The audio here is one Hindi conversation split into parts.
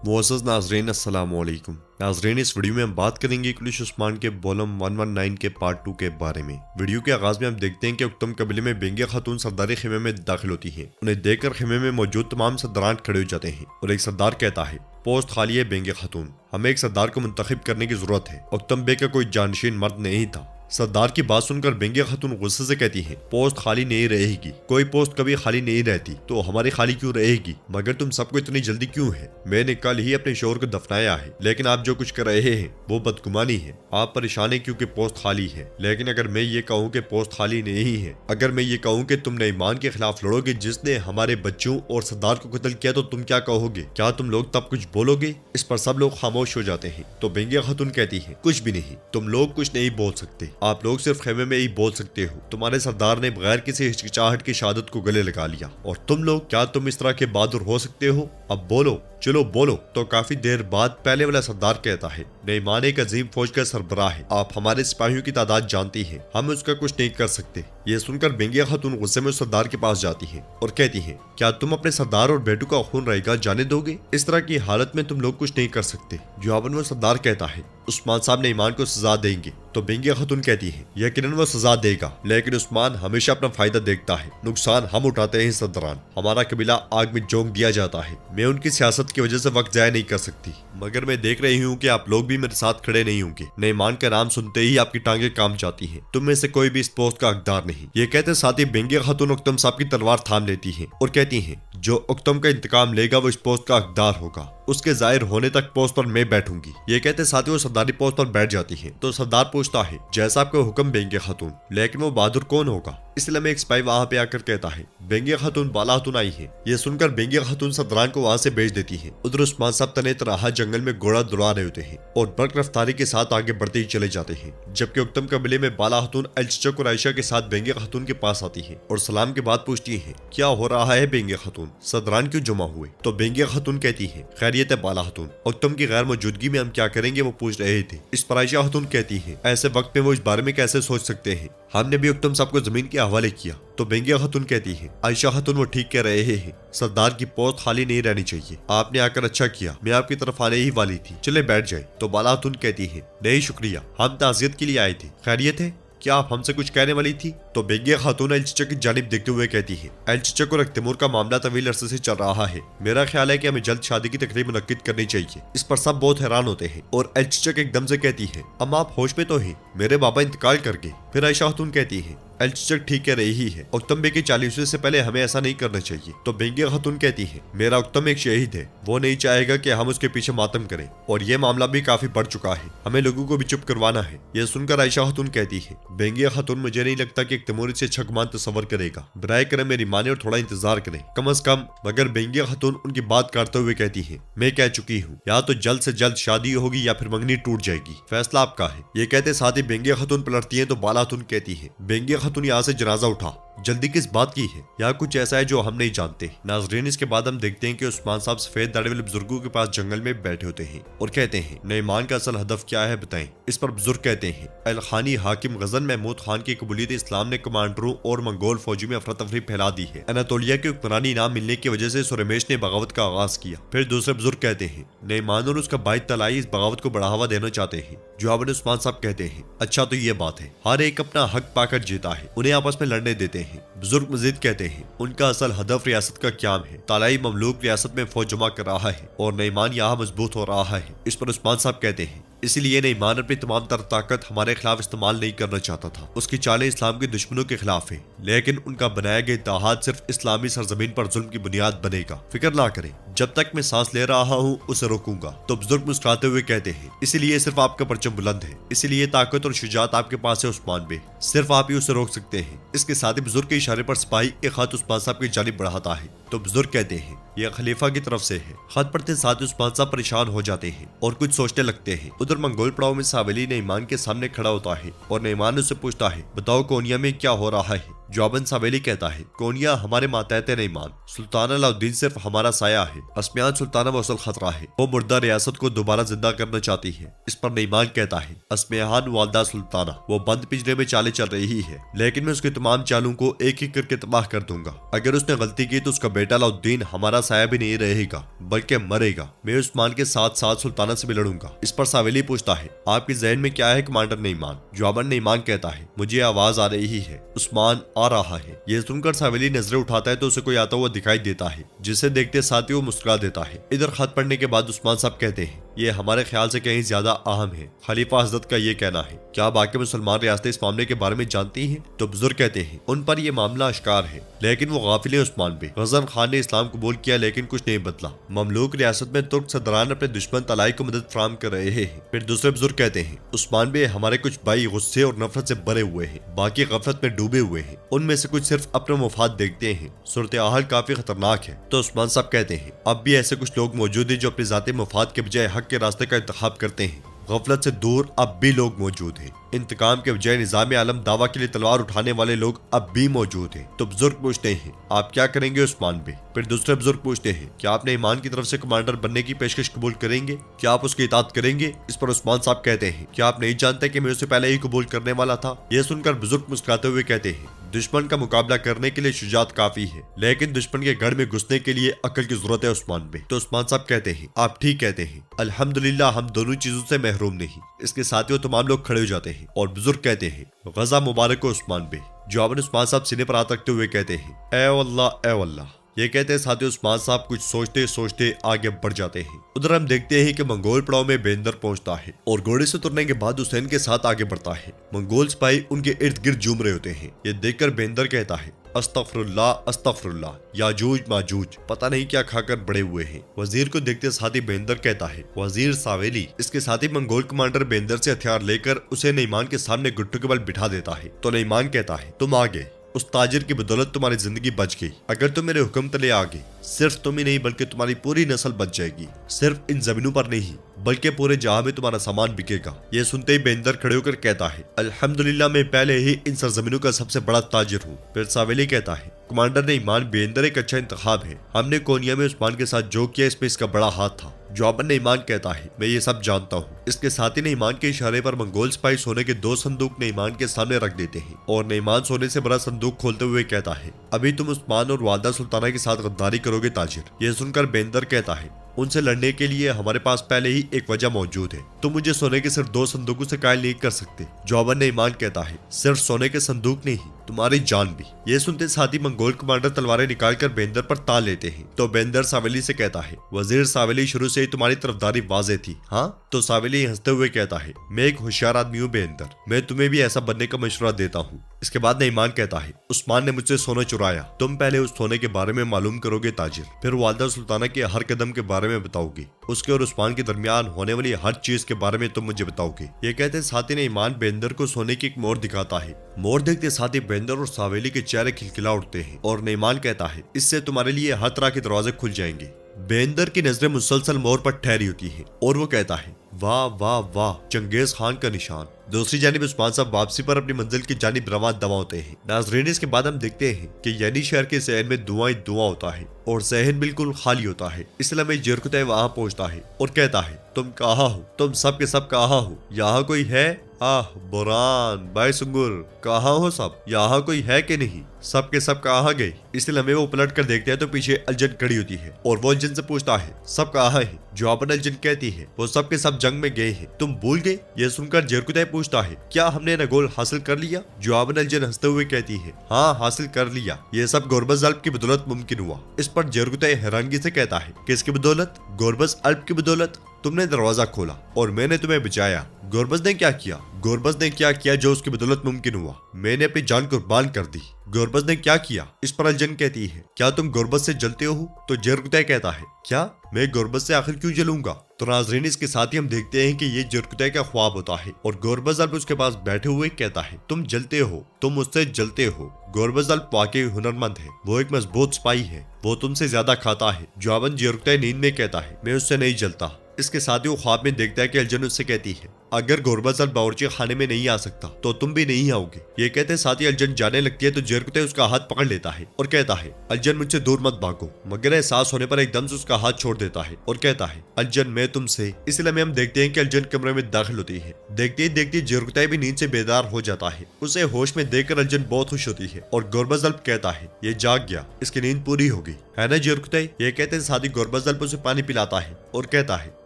मुअज़्ज़ज़ नाज़रीन अस्सलामु अलैकुम। नाज़रीन, इस वीडियो में हम बात करेंगे कुलिश उस्मान के वॉल्यूम 119 के पार्ट 2 के बारे में। वीडियो के आगाज में हम देखते हैं कि उक्तम कबीले में बेंगिया खातून सरदारी खेमे में दाखिल होती हैं। उन्हें देखकर खेमे में मौजूद तमाम सरदारान खड़े हो जाते हैं और एक सरदार कहता है, पोस्ट खाली है बेंगिया खातून, हमें एक सरदार को मुंतखब करने की जरूरत है। उक्तम बे का कोई जानशीन मर्द नहीं था। सरदार की बात सुनकर बेंगिया खातून गुस्से से कहती है, पोस्ट खाली नहीं रहेगी, कोई पोस्ट कभी खाली नहीं रहती, तो हमारी खाली क्यों रहेगी? मगर तुम सबको इतनी जल्दी क्यों है? मैंने कल ही अपने शोहर को दफनाया है, लेकिन आप जो कुछ कर रहे हैं वो बदगुमानी है। आप परेशान है क्योंकि पोस्ट खाली है, लेकिन अगर मैं ये कहूँ कि पोस्ट खाली नहीं है, अगर मैं ये कहूँ कि तुम ईमान के खिलाफ लड़ोगे जिसने हमारे बच्चों और सरदार को कत्ल किया, तो तुम क्या कहोगे? क्या तुम लोग तब कुछ बोलोगे? इस पर सब लोग खामोश हो जाते हैं। तो बेंगिया खातून कहती है, कुछ भी नहीं, तुम लोग कुछ नहीं बोल सकते, आप लोग सिर्फ खेमे में ही बोल सकते हो। तुम्हारे सरदार ने बगैर किसी हिचकिचाहट की शहादत को गले लगा लिया, और तुम लोग, क्या तुम इस तरह के बहादुर हो सकते हो? अब बोलो, चलो बोलो। तो काफी देर बाद पहले वाला सरदार कहता है, नईमान एक अजीम फौज का सरबराह है, आप हमारे सिपाहियों की तादाद जानती हैं, हम उसका कुछ नहीं कर सकते। ये सुनकर बेंगिया खातून गुस्से में सरदार के पास जाती है और कहती है, क्या तुम अपने सरदार और बेटू का खून रहेगा जाने दोगे? इस तरह की हालत में तुम लोग कुछ नहीं कर सकते। जवाबन में सरदार कहता है, उस्मान साहब नईमान को सजा देंगे। तो बेंगिया खातून कहती है, यकीनन वो सजा देगा, लेकिन उस्मान हमेशा अपना फायदा देखता है, नुकसान हम उठाते हैं। सरदारान, हमारा कबीला आग में झोंक दिया जाता है, मैं उनकी सियासत की वजह से वक्त जाया नहीं कर सकती, मगर मैं देख रही हूँ कि आप लोग भी मेरे साथ खड़े नहीं होंगे। नईमान का नाम सुनते ही आपकी टांगे काम जाती हैं। तुम में से कोई भी इस पोस्ट का हकदार नहीं। ये कहते साथ ही बेंगिया खातून उक्तम साहब की तलवार थाम लेती है और कहती है, जो उक्तम का इंतकाम लेगा वो इस पोस्ट का हकदार होगा, उसके जाहिर होने तक पोस्ट पर मैं बैठूंगी। ये कहते साथ ही वो सरदारी पोस्ट पर बैठ जाती है। तो सरदार पूछता है, जैसा आपका हुक्म बेंगिया खातून, लेकिन वो बहादुर कौन होगा? इसलिए में एक सिपाही वहां पे आकर कहता है, बेंगिया खातून बाला खातून आई है। ये सुनकर बेंगिया खातून सरदारान को वहां से भेज देती है। उधर उस्मान साहब तने तराहा जंगल में घोड़ा दौड़ा रहे होते हैं और बर्क रफ्तारी के साथ आगे बढ़ते ही चले जाते हैं, जबकि उक्तम कबीले में बाला खातून अलचचक और आयशा के साथ बेंगिया खातून के पास आती है और सलाम के बाद पूछती है, क्या हो रहा है बेंगिया खातून, सरदारान क्यों जमा हुए? तो बेंगिया खातून कहती है, खैरियत है बाला खातून, उक्तम की गैर मौजूदगी में हम क्या करेंगे वो पूछ रहे थे। इस पर आयशा खातून कहती है, ऐसे वक्त में वो इस बारे में कैसे सोच सकते हैं, हमने भी उक्तम साहब को जमीन के हवाले किया। तो बेंगिया खातून कहती है, आयशा खातून वो ठीक कह रहे हैं, सरदार की पोस्ट खाली नहीं रहनी चाहिए, आपने आकर अच्छा किया, मैं आपकी तरफ आने ही वाली थी, चले बैठ जाए। तो बाला खातून कहती है, नहीं शुक्रिया, हम ताज़ियत के लिए आए थे। खैरियत है, क्या आप हमसे कुछ कहने वाली थी? तो बेंगिया खातून अलचचक की जानिब देखते हुए कहती है, अलचचक और तैमूर का मामला तवील अरसे से चल रहा है, मेरा ख्याल है कि हमें जल्द शादी की तकरीब मुनक्किद करनी चाहिए। इस पर सब बहुत हैरान होते हैं और अलचचक एकदम से कहती है, अम्मा आप होश में तो हैं, मेरे बाबा इंतकाल कर गए। फिर आयशा खातून कहती है, अलचचक ठीक कह रही है, उक्तम बे की 40 से पहले हमें ऐसा नहीं करना चाहिए। तो बेंगिया खातून कहती है, मेरा उक्तम एक शहीद है, वो नहीं चाहेगा कि हम उसके पीछे मातम करें, और ये मामला भी काफी बढ़ चुका है, हमें लोगों को भी चुप करवाना है। यह सुनकर आयशा खातून कहती है, बेंगिया खातून मुझे नहीं लगता कि एक तैमूर से अच्छा गुमान तस्वर करेगा, बराए करें मेरी माने और थोड़ा इंतजार करें कम अज कम। मगर बेंगिया खातून उनकी बात काटते हुए कहती है, मैं कह चुकी हूँ, या तो जल्द से जल्द शादी होगी या फिर मंगनी टूट जाएगी, फैसला आपका है। ये कहते साथ ही बेंगिया खातून पलटती है तो बाला खातून कहती है, बेंगिया खातून यहाँ से जनाजा उठा, जल्दी किस बात की है, या कुछ ऐसा है जो हम नहीं जानते। नाजरीन, इसके बाद हम देखते हैं कि उस्मान साहब सफेद दाढ़ी वाले बुजुर्गों के पास जंगल में बैठे होते हैं और कहते हैं, नईमान का असल हदफ क्या है बताएं। इस पर बुजुर्ग कहते हैं, अल खानी हाकिम गजन महमूद खान की कबूलियत इस्लाम ने कमांडरों और मंगोल फौजी में अफरा तफरी फैला दी है। अनातोलिया के हुक्मरानी इनाम मिलने की वजह से सुरमेश ने बगावत का आगाज किया। फिर दूसरे बुजुर्ग कहते हैं, नईमान और उसका भाई तलाई इस बगावत को बढ़ावा देना चाहते हैं। जवाब में उस्मान साहब कहते हैं, अच्छा तो ये बात है, हर एक अपना हक पाकर जीता है, उन्हें आपस में लड़ने देते हैं। बुजुर्ग मजीद कहते हैं, उनका असल हदफ रियासत का क्याम है, तालाई ममलूक रियासत में फौज जमा कर रहा है और नईमान यहाँ मजबूत हो रहा है। इस पर उस्मान साहब कहते हैं, इसलिए नईमान अपनी तमाम तर ताकत हमारे खिलाफ इस्तेमाल नहीं करना चाहता था, उसकी चालें इस्लाम के दुश्मनों के खिलाफ है, लेकिन उनका बनाया गया इत्तेहाद सिर्फ इस्लामी सरजमीन पर जुल्म की बुनियाद बनेगा। फिक्र ना करें, जब तक मैं सांस ले रहा हूँ उसे रोकूंगा। तो बुजुर्ग मुस्कुराते हुए कहते हैं, इसलिए सिर्फ आपका परचम बुलंद है, इसलिए ताकत और शुजात आपके पास है उस्मान बे, सिर्फ आप ही उसे रोक सकते हैं। इसके साथ ही बुजुर्ग के इशारे पर सिपाही एक हाथ उस्मान साहब की जानिब बढ़ाता है। तो बुजुर्ग कहते हैं, यह खलीफा की तरफ से है। खत पढ़ते साथ उस्मान साहब परेशान हो जाते हैं और कुछ सोचने लगते हैं। उधर मंगोल पड़ाव में सावली नईमान के सामने खड़ा होता है और नईमान उससे पूछता है, बताओ कोनिया में क्या हो रहा है? जवाबन सावेली कहता है कोनिया हमारे मातहत नईमान, सुल्तान अलाउद्दीन सिर्फ हमारा साया है, अस्मियान सुल्ताना मौसल खतरा है, वो मुर्दा रियासत को दोबारा जिंदा करना चाहती है। इस पर नईमान कहता है अस्मियान वालदा सुल्ताना, वो बंद पिंजरे में चाले चल रही है, लेकिन मैं उसके तमाम चालों को एक एक करके तबाह कर दूंगा। अगर उसने गलती की तो उसका बेटा अलाउद्दीन हमारा साया भी नहीं रहेगा बल्कि मरेगा। मैं उस्मान के साथ साथ सुल्ताना से भी लड़ूंगा। इस पर सावेली पूछता है आपके जहन में क्या है कमांडर नईमान? जवाबन नईमान कहता है मुझे आवाज आ रही है, उस्मान आ रहा है। ये सुनकर सावेली नजरें उठाता है तो उसे कोई आता हुआ दिखाई देता है, जिसे देखते साथ ही वो मुस्कुरा देता है। इधर खत पढ़ने के बाद उस्मान साहब कहते हैं ये हमारे ख्याल से कहीं ज्यादा अहम है। खलीफा हजरत का ये कहना है, क्या बाकी मुसलमान रियासतें इस मामले के बारे में जानती हैं? तो बुजुर्ग कहते हैं उन पर यह मामला अश्कार है, लेकिन वो गाफिल है उस्मान पे। गजन खान ने इस्लाम कबूल किया लेकिन कुछ नहीं बदला। ममलूक रियासत में तुर्क सरदारान अपने दुश्मन तलाई को मदद फराहम कर रहे हैं। फिर दूसरे बुजुर्ग कहते हैं उस्मान पे हमारे कुछ भाई गुस्से और नफरत से भरे हुए हैं, बाकी गफलत में डूबे हुए हैं। उनमें से कुछ सिर्फ अपना मुफाद देखते हैं। सूरत हाल काफी खतरनाक है। तो उस्मान साहब कहते हैं अब भी ऐसे कुछ लोग मौजूद हैं जो अपने जाती मुफाद के बजाय हक के रास्ते का इंतखाब करते हैं। गफलत से दूर अब भी लोग मौजूद हैं। इंतकाम के बजाय निजाम आलम दावा के लिए तलवार उठाने वाले लोग अब भी मौजूद हैं। तो बुजुर्ग पूछते हैं आप क्या करेंगे उस्मान पे? फिर दूसरे बुजुर्ग पूछते हैं क्या आप ईमान की तरफ से कमांडर बनने की पेशकश कबूल करेंगे? क्या आप उसकी इताअत करेंगे? इस पर उस्मान साहब कहते हैं क्या आप नहीं जानते कि मैं उसे पहले ही कबूल करने वाला था? यह सुनकर बुजुर्ग मुस्कुराते हुए कहते हैं दुश्मन का मुकाबला करने के लिए शुजात काफी है, लेकिन दुश्मन के गढ़ में घुसने के लिए अकल की जरूरत है उस्मान पे। तो उस्मान साहब कहते हैं आप ठीक कहते हैं, अल्हम्दुलिल्लाह हम दोनों चीजों से महरूम नहीं। इसके साथ ही वो तमाम लोग खड़े हो जाते हैं और बुजुर्ग कहते हैं गजा मुबारक हो उस्मान पे। जवाबन उस्मान साहब सीने पर हाथ रखते हुए कहते हैं ए वल्लाह ए वल्लाह। ये कहते हैं साथ ही उस्मान साहब कुछ सोचते सोचते आगे बढ़ जाते हैं। उधर हम देखते हैं कि मंगोल पड़ाव में बेंदर पहुंचता है और घोड़े से उतरने के बाद हुसैन के साथ आगे बढ़ता है। मंगोल सिपाही उनके इर्द गिर्द झूम रहे होते हैं। ये देखकर बेंदर कहता है अस्तगफिरुल्लाह अस्तगफिरुल्लाह, याजूज माजूज पता नहीं क्या खाकर बड़े हुए हैं। वजीर को देखते साथ ही बेंदर कहता है वजीर सावेली। इसके साथ ही मंगोल कमांडर बेंदर से हथियार लेकर उसे नईमान के सामने घुटनों के बल बिठा देता है। तो नईमान कहता है तुम आगे, उस ताजिर की बदौलत तुम्हारी जिंदगी बच गई। अगर तुम मेरे हुक्म तले आ गए, सिर्फ तुम ही नहीं बल्कि तुम्हारी पूरी नस्ल बच जाएगी। सिर्फ इन जमीनों पर नहीं बल्कि पूरे जहां में तुम्हारा सामान बिकेगा। ये सुनते ही बेंदर खड़े होकर कहता है अल्हम्दुलिल्लाह मैं पहले ही इन सरजमीनों का सबसे बड़ा ताजिर हूँ। फिर सावेली कहता है कमांडर नईमान बेंदर एक अच्छा इंतखाब है। हमने कोनिया में उस्मान के साथ जो किया इसमें इसका बड़ा हाथ था। जवाबन नईमान कहता है मैं ये सब जानता हूँ। इसके साथ ही नईमान के इशारे पर मंगोल सिपाही सोने के 2 संदूक नईमान के सामने रख देते हैं और नईमान सोने से बड़ा संदूक खोलते हुए कहता है अभी तुम उस्मान और वालदा सुल्ताना के साथ गद्दारी करोगे ताजिर। ये सुनकर बेंदर कहता है उनसे लड़ने के लिए हमारे पास पहले ही एक वजह मौजूद है। तुम मुझे सोने के सिर्फ 2 संदूकों से कायल नहीं कर सकते। जवाबन ने ईमान कहता है सिर्फ सोने के संदूक नहीं तुम्हारी जान भी। ये सुनते साथ ही मंगोल कमांडर तलवारें निकालकर बेंदर पर तान लेते हैं। तो बेंदर सावेली से कहता है वजीर सावेली शुरू से ही तुम्हारी तरफदारी वाज़ेह थी। हाँ? तो सावेली हंसते हुए कहता है मैं एक होशियार आदमी हूँ बेंदर, मैं तुम्हें भी ऐसा बनने का मशवरा देता हूँ। इसके बाद नईमान कहता है उस्मान ने मुझसे सोना चुराया, तुम पहले उस सोने के बारे में मालूम करोगे ताजिर, फिर वालदा सुल्ताना के हर कदम के बारे में बताओगे, उसके और उस्मान के दरमियान होने वाली हर चीज के बारे में तुम मुझे बताओगे। ये कहते साथ ही नईमान बेंदर को सोने की एक मोहर दिखाता है। मोहर देखते साथ ही बेंदर और सावेली के चेहरे खिलखिला उठते हैं और नईमान कहता है इससे तुम्हारे लिए हर तरह के दरवाजे खुल जाएंगे। बेंदर की नजरें मुसलसल मोहर पर ठहरी होती हैं और वो कहता है वाह वाह वाह, चंगेज खान का निशान। दूसरी जानिब उस्मान साहब वापसी पर अपनी मंजिल की जानिब रवां दवा होते हैं। नाज़रीन इसके बाद हम देखते हैं कि यानी शहर के सहन में धुआं ही धुआं होता है और सहन बिल्कुल खाली होता है। इसलिए में जरकुतै वहां पहुंचता है और कहता है तुम कहाँ हो? तुम सब के सब कहाँ हो? यहाँ कोई है? आह बुरान भाई सुंगुर, कहाँ हो सब? यहाँ कोई है कि नहीं? सब के सब कहाँ गए? इसलिए हमें वो पलट कर देखते हैं तो पीछे अलजन खड़ी होती है और वो अलजन से पूछता है सब कहाँ है? जवाबन अलजन कहती है वो सब के सब जंग में गए हैं, तुम भूल गए? ये सुनकर जरकुतै पूछता है क्या हमने न गोल हासिल कर लिया? जवाबन अलजन हंसते हुए कहती है हाँ हासिल कर लिया, ये सब गोरबज अल्प की बदौलत मुमकिन हुआ। इस पर जरकुतै हैरानगी से कहता है किसकी बदौलत? गोरबज अल्प की बदौलत। तुमने दरवाजा खोला और मैंने तुम्हें बचाया। गोरबज ने क्या किया? गोरबज ने क्या किया जो उसकी बदौलत मुमकिन हुआ? मैंने अपनी जान कुर्बान कर दी। गोरबज ने क्या किया? इस पर अलजन कहती है क्या तुम गोरबज से जलते हो? तो जरकुतै कहता है क्या मैं गोरबज से आखिर क्यों जलूंगा? तो नाज़रीन इसके साथ ही हम देखते हैं कि ये जरकुतै का ख्वाब होता है और गोरबज अल्प उसके पास बैठे हुए कहता है तुम जलते हो, तुम मुझसे जलते हो। गोरबज अल्प वाकई हुनरमंद है, वो एक मजबूत सिपाही है, वो तुमसे ज्यादा खाता है। जवाबन जरकुतै नींद में कहता है मैं उससे नहीं जलता। इसके साथ ही वो ख्वाब में देखता है कि अलजन उससे कहती है अगर गोरबजल बावर्ची खाने में नहीं आ सकता तो तुम भी नहीं आओगे। ये कहते साथ ही अलजन जाने लगती है तो जेरकुतई उसका हाथ पकड़ लेता है और कहता है अलजन मुझसे दूर मत भागो, मगर एहसास होने पर एकदम से उसका हाथ छोड़ देता है और कहता है अलजन मैं तुमसे। इसलिए हम देखते हैं कि अलजन कमरे में दाखिल होती है। देखते ही देखते जेरकुतई भी नींद से बेदार हो जाता है। उसे होश में देखकर अलजन बहुत खुश होती है और गोरबजल कहता है ये जाग गया, इसकी नींद पूरी हो गई है ना जेरकुतई। ये कहते साथ ही गोरबजल उसे पानी पिलाता है और कहता है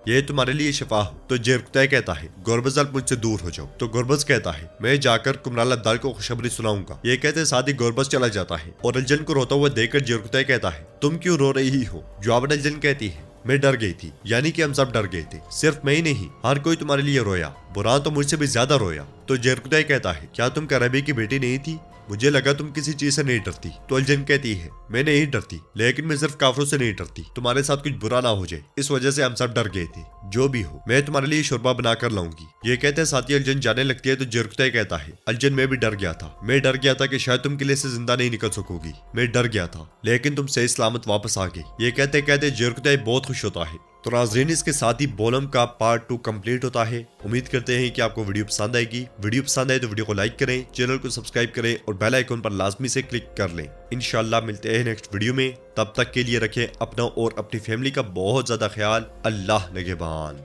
ये तुम्हारे लिए शिफा हो। तो जेरकुतई कहता है गोरबजल मुझसे दूर हो जाओ। तो गोरबज कहता है मैं जाकर कुमराल अब्दाल को खुशखबरी सुनाऊंगा। ये कहते साथ ही गोरबज चला जाता है और अलजन को रोता हुआ देखकर जेरकुतई कहता है तुम क्यों रो रही हो। जवाब अलजन कहती है मैं डर गई थी, यानी कि हम सब डर गए थे, सिर्फ मैं ही नहीं हर कोई तुम्हारे लिए रोया, बुरहान तो मुझसे भी ज्यादा रोया। तो जेरकुतई कहता है क्या तुम करबी की बेटी नहीं थी, मुझे लगा तुम किसी चीज से नहीं डरती। तो अलजन कहती है मैं नहीं डरती, लेकिन मैं सिर्फ काफरों से नहीं डरती, तुम्हारे साथ कुछ बुरा ना हो जाए, इस वजह से हम सब डर गए थे। जो भी हो मैं तुम्हारे लिए शोरबा बना कर लाऊंगी। ये कहते साथ ही अलजन जाने लगती है तो जेरकुतई कहता है अलजन मैं भी डर गया था, मैं डर गया था कि शायद तुम किले से जिंदा नहीं निकल सकोगी, मैं डर गया था, लेकिन तुम सही सलामत वापस आ गई। ये कहते कहते जेरकुतई बहुत खुश होता है। तो नाज़रीन इसके साथ ही बोलम का पार्ट 2 कंप्लीट होता है। उम्मीद करते हैं कि आपको वीडियो पसंद आएगी। वीडियो पसंद आए तो वीडियो को लाइक करें, चैनल को सब्सक्राइब करें और बेल आइकन पर लाजमी से क्लिक कर लें। इंशाल्लाह मिलते हैं नेक्स्ट वीडियो में। तब तक के लिए रखें अपना और अपनी फैमिली का बहुत ज्यादा ख्याल। अल्लाह निगहबान।